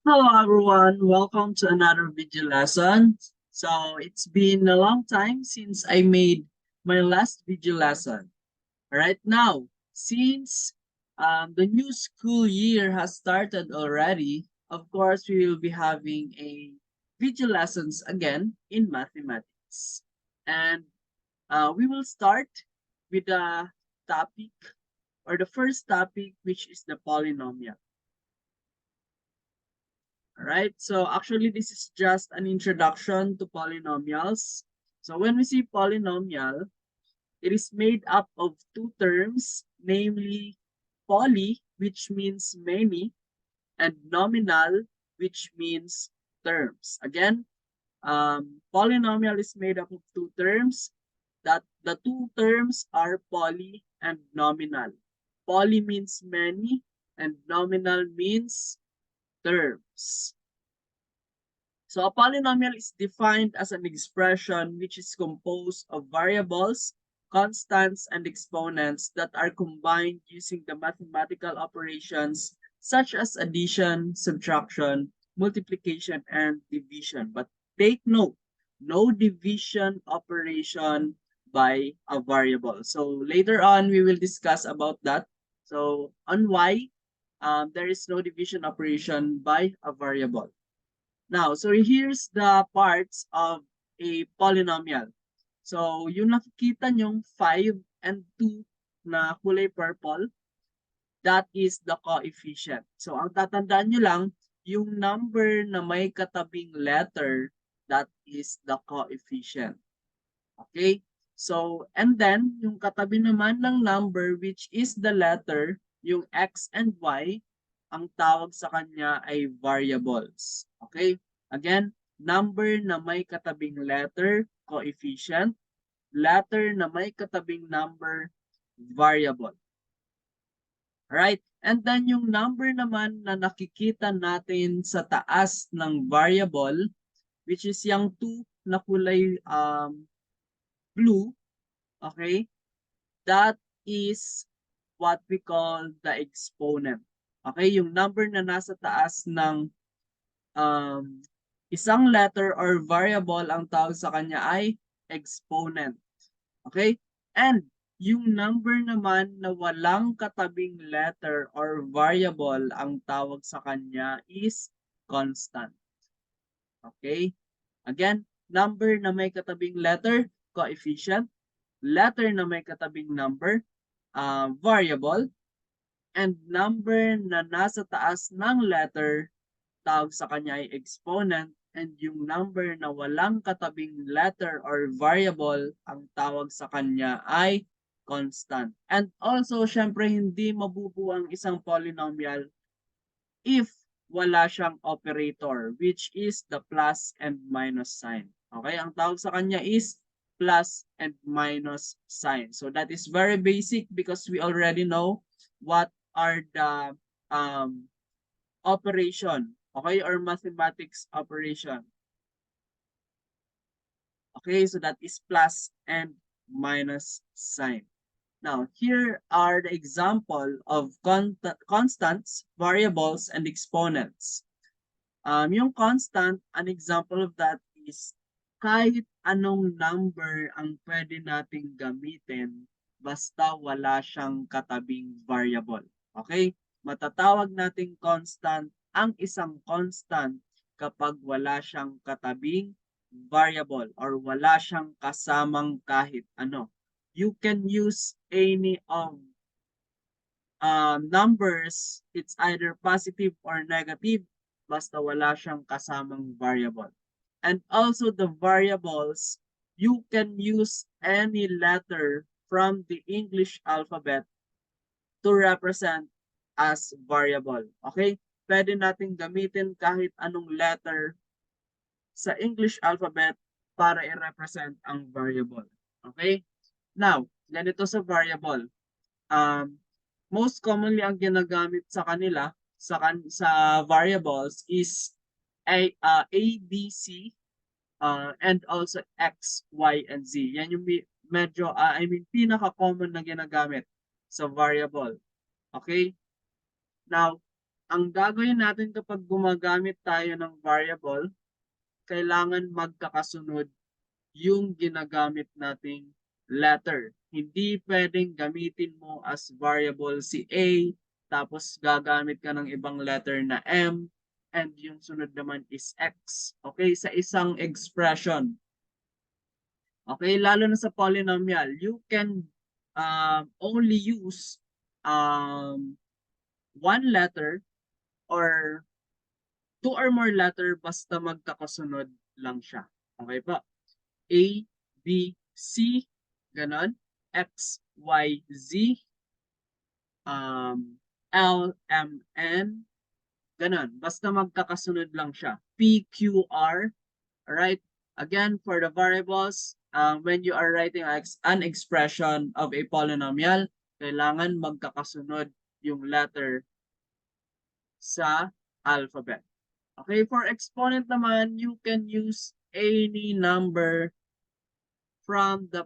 Hello everyone, welcome to another video lesson. So it's been a long time since I made my last video lesson. Right now, since the new school year has started already, of course we will be having a video lessons again in mathematics. And we will start with the topic or the first topic, which is the polynomial. Alright, so actually this is just an introduction to polynomials. So when we see polynomial, it is made up of two terms, namely poly, which means many, and nominal, which means terms. Again, polynomial is made up of two terms. That the two terms are poly and nominal. Poly means many, and nominal means terms. So a polynomial is defined as an expression which is composed of variables, constants, and exponents that are combined using the mathematical operations such as addition, subtraction, multiplication, and division. But take note, no division operation by a variable. So later on, we will discuss about that. So on why there is no division operation by a variable. Now, so here's the parts of a polynomial. So, yung nakikita nyong 5 and 2 na kulay purple, that is the coefficient. So, ang tatandaan nyo lang, yung number na may katabing letter, that is the coefficient. Okay? So, and then, yung katabi naman ng number which is the letter, yung x and y, ang tawag sa kanya ay variables. Okay? Again, number na may katabing letter, coefficient. Letter na may katabing number, variable. Alright? And then yung number naman na nakikita natin sa taas ng variable, which is yung 2 na kulay blue, okay? That is what we call the exponent. Okay, yung number na nasa taas ng isang letter or variable, ang tawag sa kanya ay exponent. Okay? And yung number naman na walang katabing letter or variable, ang tawag sa kanya is constant. Okay? Again, number na may katabing letter, coefficient. Letter na may katabing number, variable. And number na nasa taas ng letter, tawag sa kanya ay exponent. And yung number na walang katabing letter or variable, ang tawag sa kanya ay constant. And also, syempre, hindi mabubuo ang isang polynomial if wala siyang operator, which is the plus and minus sign. Okay, ang tawag sa kanya is plus and minus sign. So that is very basic because we already know what are the operation, okay, or mathematics operation. Okay, so that is plus and minus sign. Now, here are the example of constants, variables, and exponents. Yung constant, an example of that is kahit anong number ang pwede nating gamitin basta wala siyang katabing variable. Okay? Matatawag nating constant ang isang constant kapag wala siyang katabing variable or wala siyang kasamang kahit ano. You can use any of numbers, it's either positive or negative, basta wala siyang kasamang variable. And also the variables, you can use any letter from the English alphabet to represent as variable. Okay? Pwede natin gamitin kahit anong letter sa English alphabet para i-represent ang variable. Okay? Now, ganito sa variable. Most commonly ang ginagamit sa kanila sa variables is A, B, C, and also X, Y, and Z. Yan yung medyo, pinaka-common na ginagamit sa variable. Okay? Now, ang gagawin natin kapag gumagamit tayo ng variable, kailangan magkakasunod yung ginagamit nating letter. Hindi pwedeng gamitin mo as variable si A, tapos gagamit ka ng ibang letter na M, and yung sunod naman is X. Okay, sa isang expression. Okay, lalo na sa polynomial, you can only use one letter or two or more letter basta magkakasunod lang siya. Okay po? A, B, C, ganon. X, Y, Z, L, M, N, ganon. Basta magkakasunod lang siya. P, Q, R, alright? Again, for the variables, when you are writing an expression of a polynomial, kailangan magkakasunod yung letter sa alphabet. Okay, for exponent naman, you can use any number from the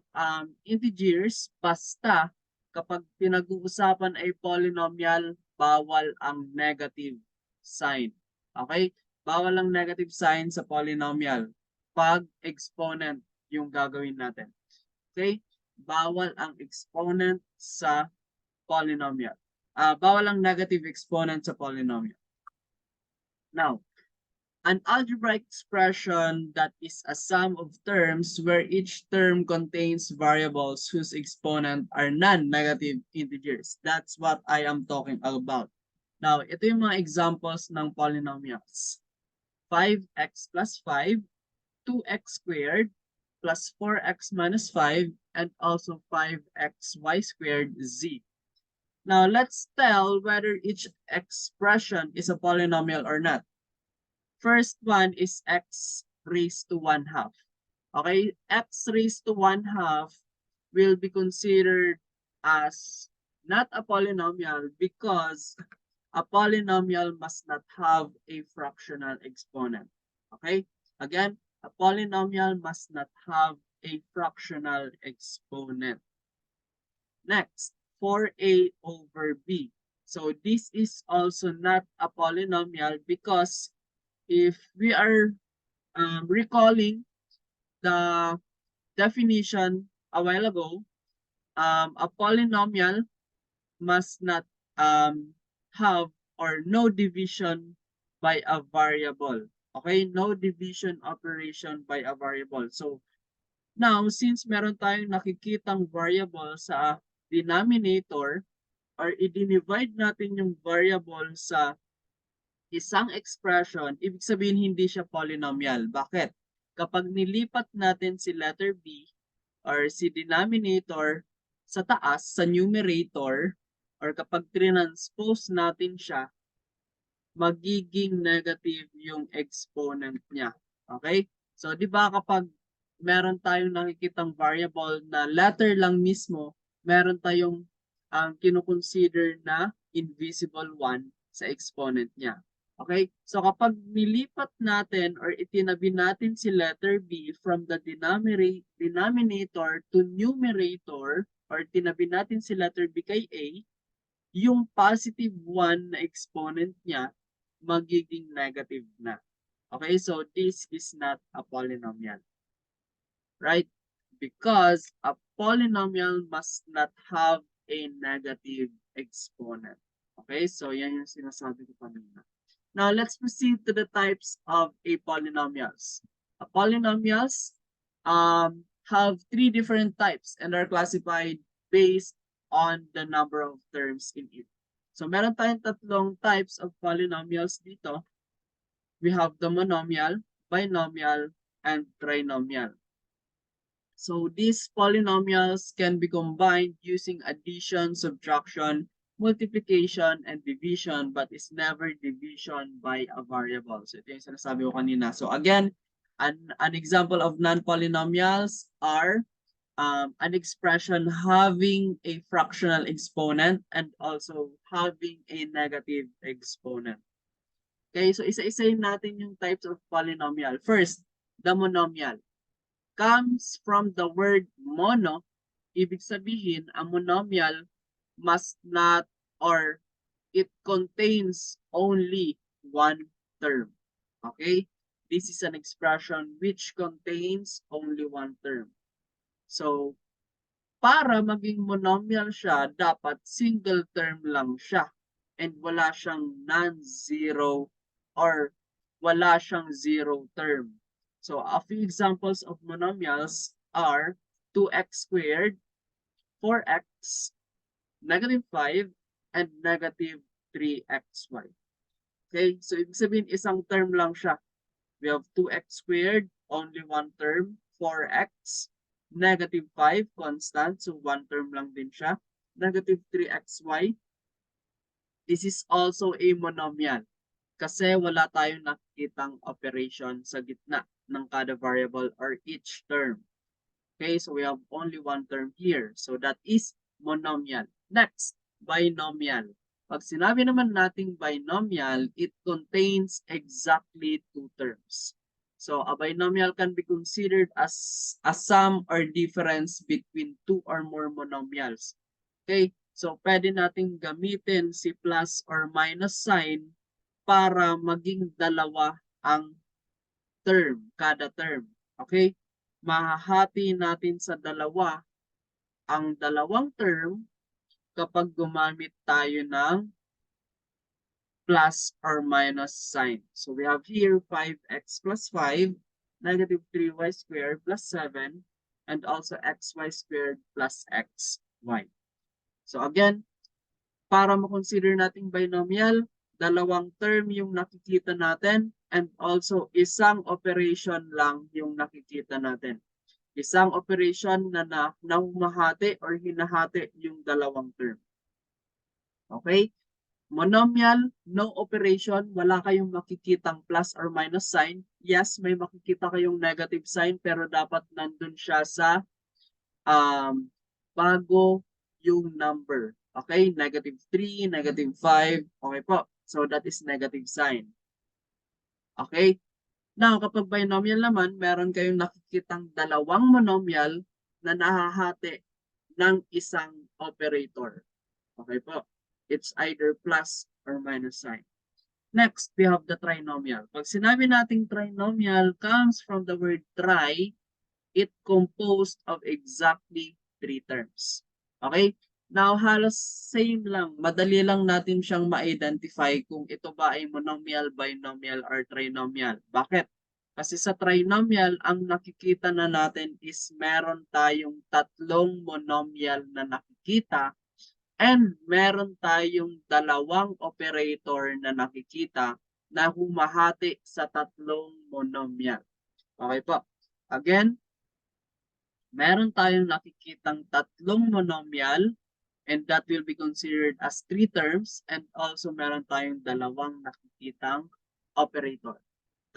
integers, basta kapag pinag-uusapan ay polynomial, bawal ang negative sign. Okay? Bawal ang negative sign sa polynomial pag exponent yung gagawin natin. Okay? Bawal ang exponent sa polynomial. Bawal ang negative exponent sa polynomial. Now, an algebraic expression that is a sum of terms where each term contains variables whose exponent are non-negative integers. That's what I am talking about. Now, ito yung mga examples ng polynomials. 5x plus 5, 2x squared, plus 4x minus 5, and also 5xy squared z. Now, let's tell whether each expression is a polynomial or not. First one is x raised to 1/2. Okay, x raised to 1/2 will be considered as not a polynomial because a polynomial must not have a fractional exponent. Okay, again, a polynomial must not have a fractional exponent. Next, 4a over b. So this is also not a polynomial because if we are recalling the definition a while ago, a polynomial must not have or no division by a variable. Okay, no division operation by a variable. So now, since meron tayong nakikitang variable sa denominator, or i-divide natin yung variable sa isang expression, ibig sabihin hindi siya polynomial. Bakit? Kapag nilipat natin si letter B or si denominator sa taas, sa numerator, or kapag transpose natin siya, magiging negative yung exponent niya. Okay? So, di ba kapag meron tayong nakikitang variable na letter lang mismo, meron tayong kinukonsider na invisible one sa exponent niya. Okay? So kapag nilipat natin or itinabi natin si letter B from the denominator to numerator, or tinabi natin si letter B kay A, yung positive 1 na exponent niya magiging negative na. Okay? So this is not a polynomial. Right? Because a polynomial must not have a negative exponent. Okay? So yan yung sinasabi ko kanina. Now, let's proceed to the types of a polynomials. Polynomials have three different types and are classified based on the number of terms in it. So, meron tayong tatlong types of polynomials dito. We have the monomial, binomial, and trinomial. So, these polynomials can be combined using addition, subtraction, multiplication, and division, but is never division by a variable. So ito yung sinasabi ko kanina. So again, an example of non-polynomials are an expression having a fractional exponent and also having a negative exponent. Okay, so isa-isayin natin yung types of polynomial. First, the monomial comes from the word mono. Ibig sabihin, ang monomial must not, or it contains only one term. Okay? This is an expression which contains only one term. So, para maging monomial siya, dapat single term lang siya. And wala siyang non-zero or wala siyang zero term. So, a few examples of monomials are 2x squared, 4x, negative 5, and negative 3xy. Okay, so ibig sabihin isang term lang siya. We have 2x squared, only one term, 4x, negative 5, constant, so one term lang din siya. Negative 3xy, this is also a monomial kasi wala tayong nakikitang operation sa gitna ng kada variable or each term. Okay, so we have only one term here. So that is monomial. Next, binomial. Pag sinabi naman nating binomial, it contains exactly two terms. So a binomial can be considered as a sum or difference between two or more monomials. Okay, so pwede nating gamitin si plus or minus sign para maging dalawa ang term, kada term. Okay? Mahahati natin sa dalawa ang dalawang term kapag gumamit tayo ng plus or minus sign. So we have here 5x plus 5, negative 3y squared plus 7, and also xy squared plus xy. So again, para ma-consider nating binomial, dalawang term yung nakikita natin and also isang operation lang yung nakikita natin. Isang operation na humahati or hinahati yung dalawang term. Okay? Monomial, no operation, wala kayong makikitang plus or minus sign. Yes, may makikita kayong negative sign pero dapat nandun siya sa bago yung number. Okay, negative 3, negative 5. Okay po. So that is negative sign. Okay. Now, kapag binomial naman, meron kayong nakikitang dalawang monomial na nahahati ng isang operator. Okay po. It's either plus or minus sign. Next, we have the trinomial. Pag sinabi nating trinomial comes from the word tri, it composed of exactly three terms. Okay? Now, halos same lang. Madali lang natin siyang ma-identify kung ito ba ay monomial, binomial, or trinomial. Bakit? Kasi sa trinomial, ang nakikita na natin is meron tayong tatlong monomial na nakikita and meron tayong dalawang operator na nakikita na humahati sa tatlong monomial. Okay po. Again, meron tayong nakikitang tatlong monomial and that will be considered as three terms and also meron tayong dalawang nakikitang operator.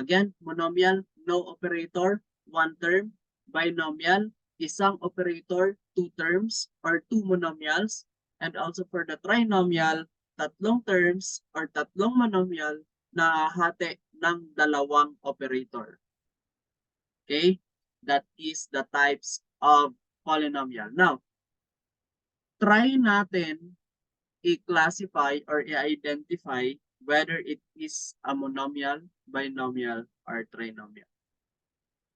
Again, monomial, no operator, one term. Binomial, isang operator, two terms or two monomials. And also for the trinomial, tatlong terms or tatlong monomial na hati ng dalawang operator. Okay? That is the types of polynomial. Now, try natin i-classify or i-identify whether it is a monomial, binomial, or trinomial.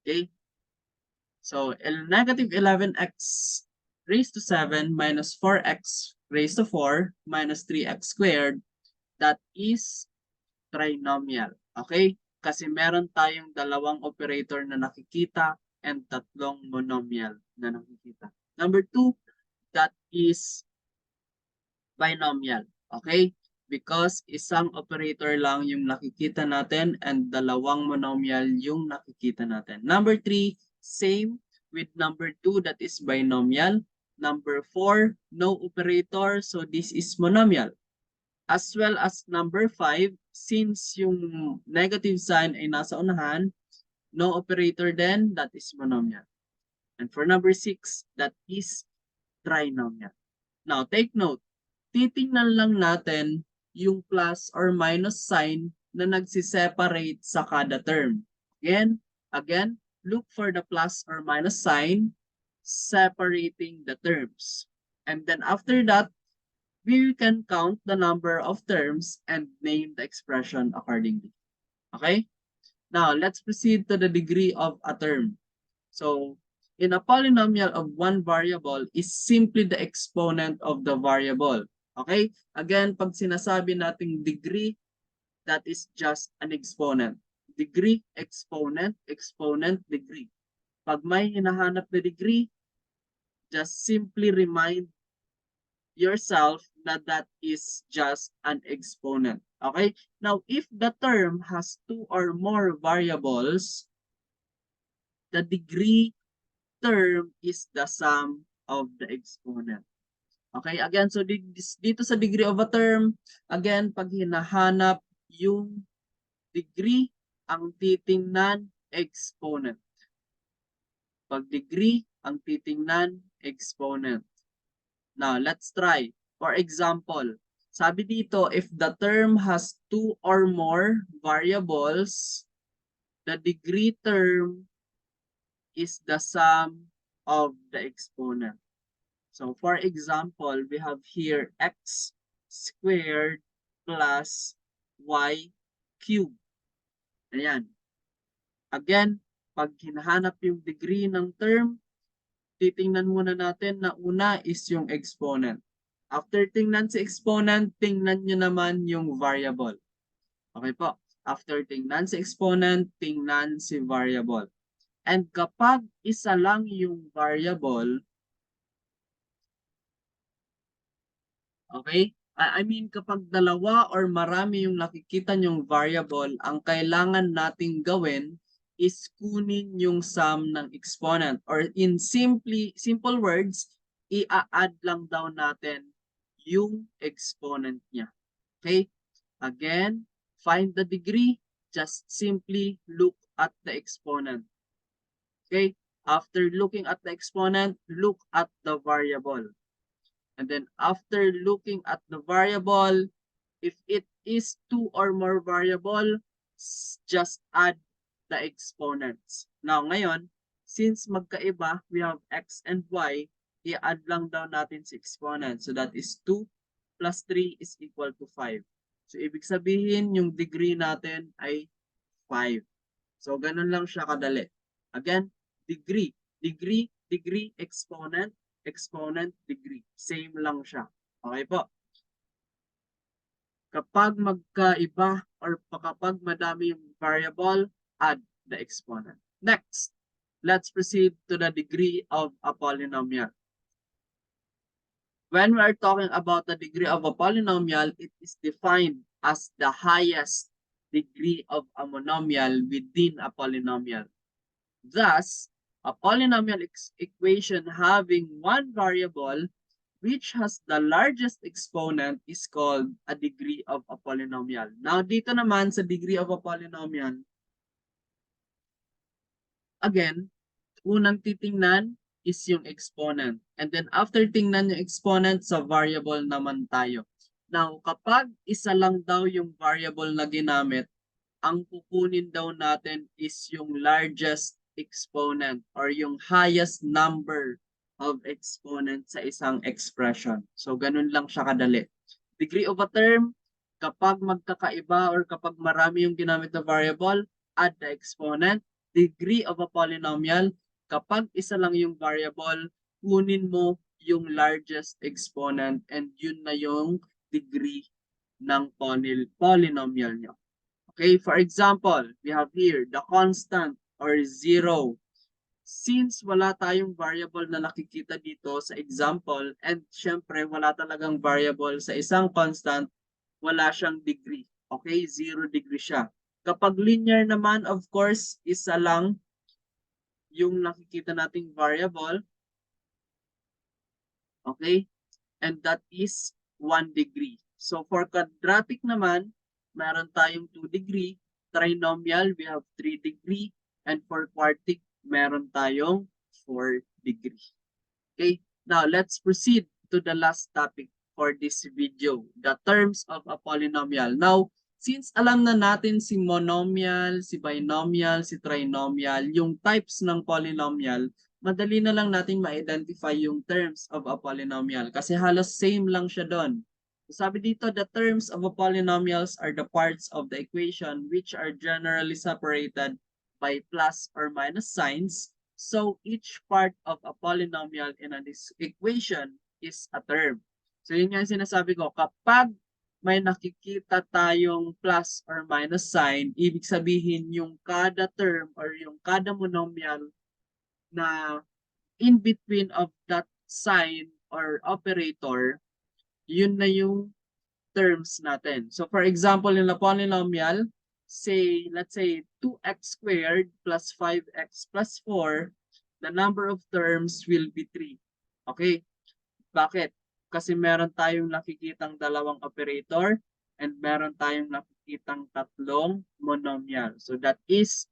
Okay? So, negative 11x raised to 7 minus 4x raised to 4 minus 3x squared, that is trinomial. Okay? Kasi meron tayong dalawang operator na nakikita and tatlong monomial na nakikita. Number 2, that is binomial. Okay? Because isang operator lang yung nakikita natin and dalawang monomial yung nakikita natin. Number 3, same with number 2, that is binomial. Number 4, no operator, so this is monomial. As well as number 5, since yung negative sign ay nasa unahan, no operator then, that is monomial. And for number 6, that is trinomial. Now, take note, titingnan lang natin yung plus or minus sign na nagsiseparate sa kada term. Again, look for the plus or minus sign separating the terms. And then after that, we can count the number of terms and name the expression accordingly. Okay? Now, let's proceed to the degree of a term. So, in a polynomial of one variable is simply the exponent of the variable. Okay? Again, pag sinasabi nating degree, that is just an exponent. Degree, exponent, exponent, degree. Pag may hinahanap na degree, just simply remind yourself that that is just an exponent. Okay? Now, if the term has two or more variables, the degree term is the sum of the exponent. Okay? Again, so dito sa degree of a term, again, pag hinahanap yung degree, ang titingnan, exponent. Pag degree, ang titingnan, exponent. Now, let's try. For example, sabi dito, if the term has two or more variables, the degree term is the sum of the exponent. So, for example, we have here x squared plus y cubed. Ayan. Again, pag hinahanap yung degree ng term, titingnan muna natin na una is yung exponent. After tingnan si exponent, tingnan nyo naman yung variable. Okay po. After tingnan si exponent, tingnan si variable. And kapag isa lang yung variable, okay? I mean, kapag dalawa or marami yung nakikita nyong variable, ang kailangan nating gawin is kunin yung sum ng exponent. Or in simple words, i-add lang daw natin yung exponent niya. Okay? Again, find the degree. Just simply look at the exponent. Okay? After looking at the exponent, look at the variable. And then after looking at the variable, if it is two or more variable, just add the exponents. Now ngayon, since magkaiba, we have x and y, i-add lang daw natin si exponent. So that is 2 plus 3 is equal to 5. So ibig sabihin, yung degree natin ay 5. So ganun lang siya kadali. Again, degree, degree, degree, exponent, exponent, degree. Same lang siya. Okay po. Kapag magkaiba or kapag madami yung variable, add the exponent. Next, let's proceed to the degree of a polynomial. When we are talking about the degree of a polynomial, it is defined as the highest degree of a monomial within a polynomial. Thus, a polynomial equation having one variable which has the largest exponent is called a degree of a polynomial. Now, dito naman sa degree of a polynomial, again, unang titingnan is yung exponent. And then after tingnan yung exponent, sa variable naman tayo. Now, kapag isa lang daw yung variable na ginamit, ang kukunin daw natin is yung largest exponent or yung highest number of exponent sa isang expression. So, ganun lang siya kadali. Degree of a term, kapag magkakaiba or kapag marami yung ginamit na variable, add the exponent. Degree of a polynomial, kapag isa lang yung variable, kunin mo yung largest exponent and yun na yung degree ng polynomial nyo. Okay, for example, we have here the constant or zero. Since wala tayong variable na nakikita dito sa example, and syempre wala talagang variable sa isang constant, wala siyang degree. Okay, 0 degree siya. Kapag linear naman, of course, isa lang yung nakikita nating variable. Okay, and that is 1 degree. So for quadratic naman, meron tayong 2 degree. Trinomial, we have 3 degree. And for quartic, meron tayong 4 degree. Okay, now let's proceed to the last topic for this video, the terms of a polynomial. Now, since alam na natin si monomial, si binomial, si trinomial, yung types ng polynomial, madali na lang natin ma-identify yung terms of a polynomial kasi halos same lang siya doon. Sabi dito, the terms of a polynomials are the parts of the equation which are generally separated by plus or minus signs. So each part of a polynomial in an equation is a term. So yun nga yung sinasabi ko, kapag may nakikita tayong plus or minus sign, ibig sabihin yung kada term or yung kada monomial na in between of that sign or operator, yun na yung terms natin. So for example, in a polynomial, say, let's say 2x squared plus 5x plus 4, the number of terms will be 3. Okay? Bakit? Kasi meron tayong nakikitang dalawang operator and meron tayong nakikitang tatlong monomial. So that is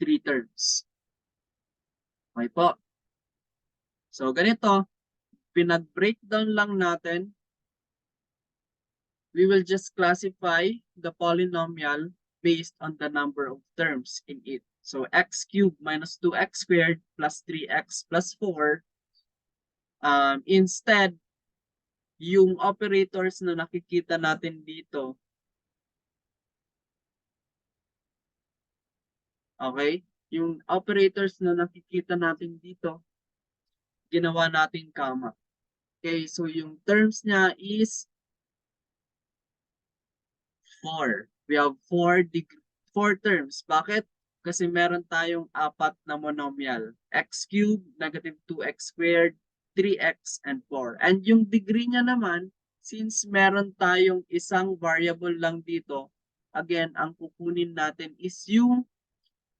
3 terms. Okay po. So ganito, pinag-breakdown lang natin. We will just classify the polynomial based on the number of terms in it. So x cubed minus 2x squared plus 3x plus 4. Instead, yung operators na nakikita natin dito, okay? Yung operators na nakikita natin dito, ginawa natin comma. Okay, so yung terms niya is 4. We have 4 terms. Bakit? Kasi meron tayong 4 na monomial. X cubed, negative 2x squared, 3x, and 4. And yung degree niya naman, since meron tayong isang variable lang dito, again, ang kukunin natin is yung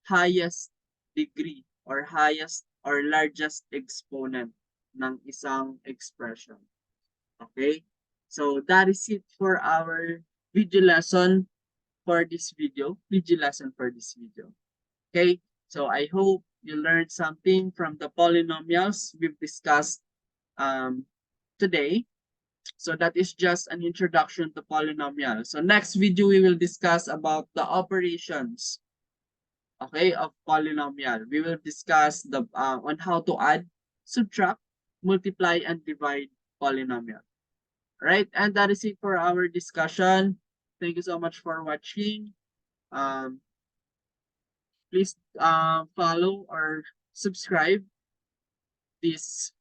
highest degree or highest or largest exponent ng isang expression. Okay? So that is it for our video lesson for this video. Okay? So I hope you learned something from the polynomials we've discussed today. So that is just an introduction to polynomial. So next video, we will discuss about the operations, okay, of polynomial. We will discuss the on how to add, subtract, multiply, and divide polynomial. Right, and that is it for our discussion. Thank you so much for watching. Please follow or subscribe this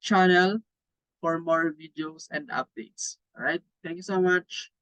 channel for more videos and updates. All right, thank you so much.